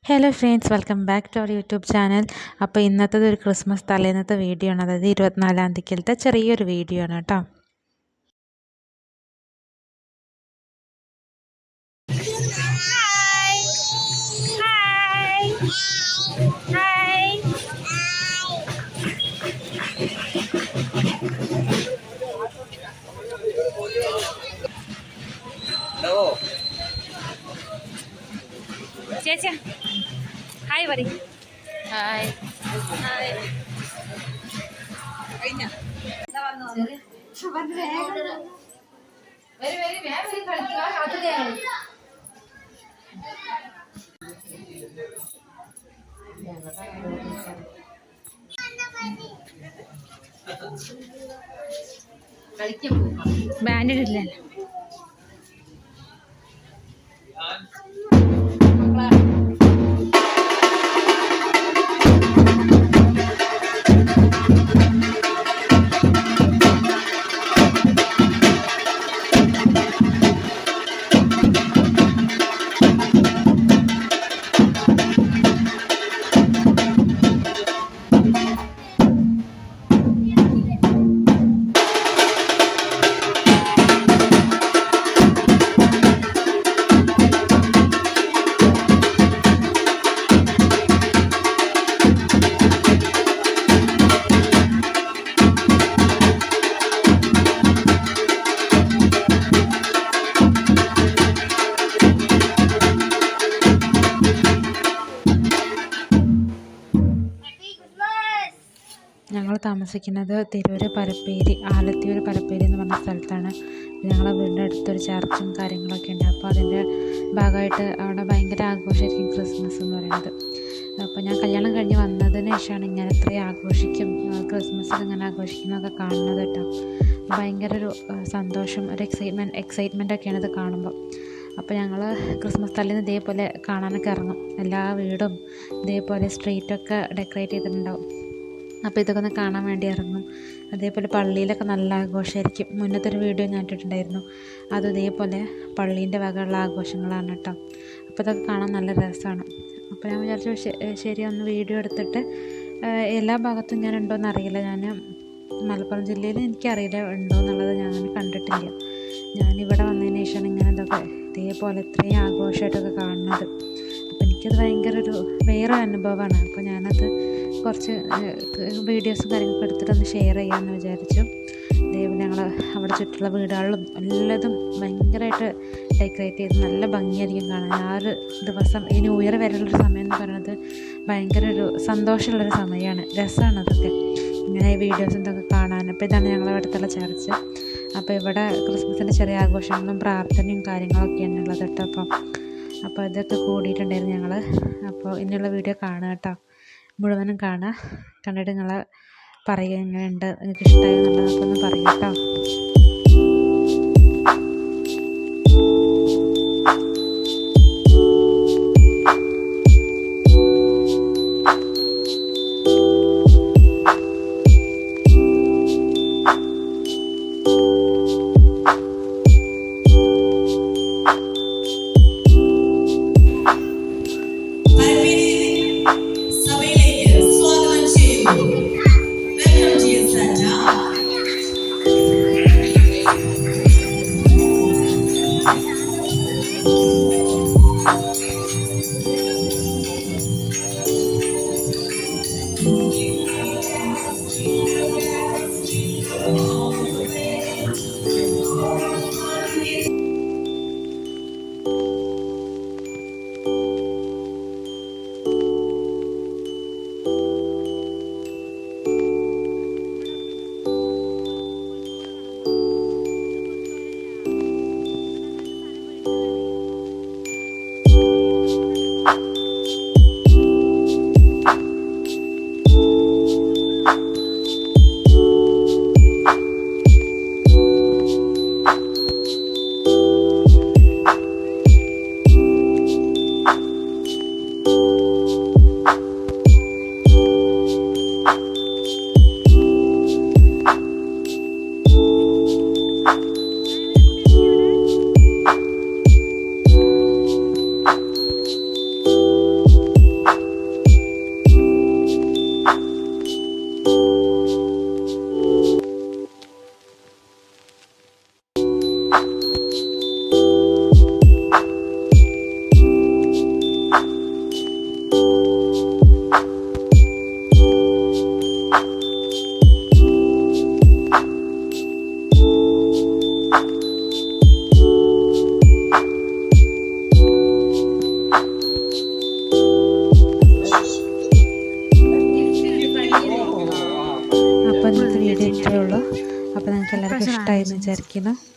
Hello friends, welcome back to our YouTube channel. അപ്പോൾ ഇന്നത്തേത് ഒരു ക്രിസ്മസ് തലേന്നത്തെ വീഡിയോ ആണ്. അതായത് 24-ാം തീയതിയിലത്തെ ചെറിയൊരു വീഡിയോ ആണ് കേട്ടോ. ചേച്ചി ഹായ് പറ. Hi hi. ബാൻഡ് ഇടില്ലല്ലോ. ഞങ്ങൾ താമസിക്കുന്നത് തിരൂർ പരപ്പേരി, ആലത്തിയൂർ പരപ്പേരി എന്ന് പറഞ്ഞ സ്ഥലത്താണ്. ഞങ്ങളെ വീടിൻ്റെ അടുത്തൊരു ചർച്ചും കാര്യങ്ങളൊക്കെ ഉണ്ട്. അപ്പോൾ അതിൻ്റെ ഭാഗമായിട്ട് അവിടെ ഭയങ്കര ആഘോഷമായിരിക്കും ക്രിസ്മസ് എന്ന് പറയുന്നത്. അപ്പോൾ ഞാൻ കല്യാണം കഴിഞ്ഞ് വന്നതിന് ശേഷമാണ് ഇങ്ങനെ ഇത്രയും ആഘോഷിക്കും, ക്രിസ്മസിൽ ഇങ്ങനെ ആഘോഷിക്കുന്നതൊക്കെ കാണുന്നത് കേട്ടോ. ഭയങ്കര ഒരു സന്തോഷം, ഒരു എക്സൈറ്റ്മെൻ്റ് ഒക്കെയാണ് ഇത് കാണുമ്പോൾ. അപ്പോൾ ഞങ്ങൾ ക്രിസ്മസ് തലേന്ന് ഇതേപോലെ കാണാനൊക്കെ ഇറങ്ങും. എല്ലാ വീടും ഇതേപോലെ സ്ട്രീറ്റൊക്കെ ഡെക്കറേറ്റ് ചെയ്തിട്ടുണ്ടാവും. അപ്പോൾ ഇതൊക്കെ ഒന്ന് കാണാൻ വേണ്ടി ഇറങ്ങും. അതേപോലെ പള്ളിയിലൊക്കെ നല്ല ആഘോഷമായിരിക്കും. മുന്നത്തെ ഒരു വീഡിയോ ഞാൻ ഇട്ടിട്ടുണ്ടായിരുന്നു. അത് ഇതേപോലെ പള്ളീൻ്റെ വകയുള്ള ആഘോഷങ്ങളാണ് കേട്ടോ. അപ്പോൾ ഇതൊക്കെ കാണാൻ നല്ല രസമാണ്. അപ്പോൾ ഞാൻ വിചാരിച്ചു ശരി ഒന്ന് വീഡിയോ എടുത്തിട്ട്, എല്ലാ ഭാഗത്തും ഞാൻ ഉണ്ടോയെന്ന് അറിയില്ല. ഞാൻ മലപ്പുറം ജില്ലയിൽ എനിക്കറിയില്ല ഉണ്ടോ എന്നുള്ളത്, ഞാൻ അങ്ങനെ കണ്ടിട്ടില്ല. ഞാനിവിടെ വന്നതിന് ശേഷമാണ് ഇങ്ങനെ ഇതൊക്കെ ഇതേപോലെ ഇത്രയും ആഘോഷമായിട്ടൊക്കെ കാണുന്നത്. അപ്പോൾ എനിക്കത് ഭയങ്കര ഒരു വേറൊരു അനുഭവമാണ്. അപ്പോൾ ഞാനത് കുറച്ച് വീഡിയോസും കാര്യങ്ങളൊക്കെ എടുത്തിട്ടൊന്ന് ഷെയർ ചെയ്യാമെന്ന് വിചാരിച്ചു. അതേപോലെ ഞങ്ങൾ അവിടെ ചുറ്റുള്ള വീടുകളിലും എല്ലാതും ഭയങ്കരമായിട്ട് ഡെക്കറേറ്റ് ചെയ്ത് നല്ല ഭംഗിയായിരിക്കും കാണാൻ. ആ ഒരു ദിവസം, ഈ ന്യൂ ഇയർ വരെയുള്ളൊരു സമയം എന്ന് പറയുന്നത് ഭയങ്കര ഒരു സന്തോഷമുള്ളൊരു സമയമാണ്. രസമാണ് അതൊക്കെ ഇങ്ങനെ വീഡിയോസും ഇതൊക്കെ കാണാൻ. അപ്പോൾ ഇതാണ് ഞങ്ങളുടെ അടുത്തുള്ള ചർച്ച്. അപ്പോൾ ഇവിടെ ക്രിസ്മസിൻ്റെ ചെറിയ ആഘോഷങ്ങളും പ്രാർത്ഥനയും കാര്യങ്ങളൊക്കെയാണ് ഉള്ളത് കേട്ടോ. അപ്പോൾ ഇതൊക്കെ കൂടിയിട്ടുണ്ടായിരുന്നു ഞങ്ങൾ. അപ്പോൾ ഇനിയുള്ള വീഡിയോ കാണുക കേട്ടോ, മുഴുവനും കാണുക. കണ്ടിട്ട് നിങ്ങൾ പറയുക എങ്ങനെയുണ്ട്, നിങ്ങൾക്ക് ഇഷ്ടമായി എന്നുള്ളതൊക്കെ ഒന്ന് പറയും കേട്ടോ. Welcome to your center. ഇഷ്ടമായെന്ന് വിചാരിക്കുന്നു.